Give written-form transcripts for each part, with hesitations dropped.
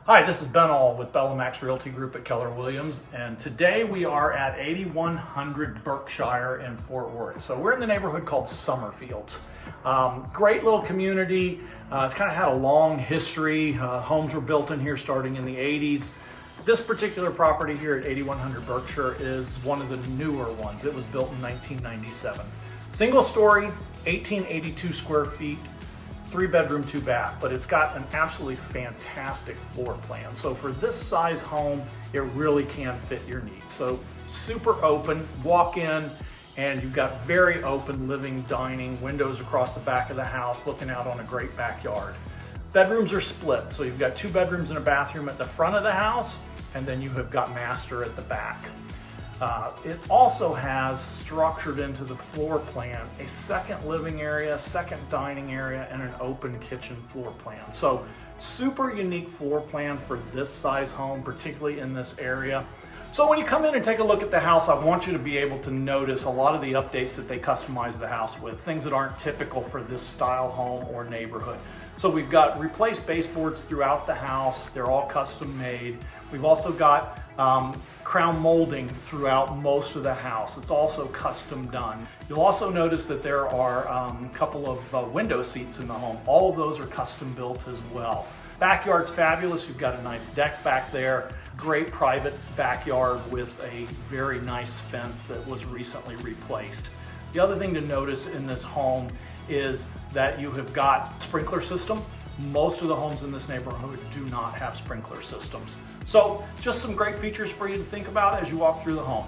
Hi, this is Ben All with BellaMax Realty Group at Keller Williams, and today we are at 8100 Berkshire in Fort Worth. So we're in the neighborhood called Summerfields. Great little community. It's kind of had a long history. Homes were built in here starting in the 80s. This particular property here at 8100 Berkshire is one of the newer ones. It was built in 1997. Single story, 1882 square feet. 3-bedroom, 2-bath, but it's got an absolutely fantastic floor plan. So for this size home, it really can fit your needs. So super open, walk in, and you've got very open living, dining, windows across the back of the house, looking out on a great backyard. Bedrooms are split, so you've got 2 bedrooms and a bathroom at the front of the house, and then you have got master at the back. It also has structured into the floor plan a second living area, second dining area, and an open kitchen floor plan. So super unique floor plan for this size home, particularly in this area. So when you come in and take a look at the house, I want you to be able to notice a lot of the updates that they customize the house with, things that aren't typical for this style home or neighborhood. So we've got replaced baseboards throughout the house. They're all custom made. We've also got crown molding throughout most of the house. It's also custom done. You'll also notice that there are a couple of window seats in the home. All of those are custom built as well. Backyard's fabulous. You've got a nice deck back there. Great private backyard with a very nice fence that was recently replaced. The other thing to notice in this home is that you have got sprinkler system. Most of the homes in this neighborhood do not have sprinkler systems. So just some great features for you to think about as you walk through the home.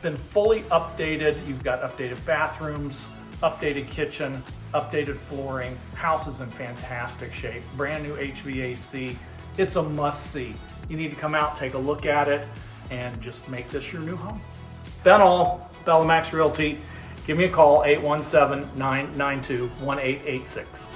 Been fully updated. You've got updated bathrooms, updated kitchen, updated flooring. House is in fantastic shape. Brand new HVAC. It's a must-see. You need to come out, take a look at it, and just make this your new home. Ben All, BellaMax Realty. Give me a call, 817-992-1886.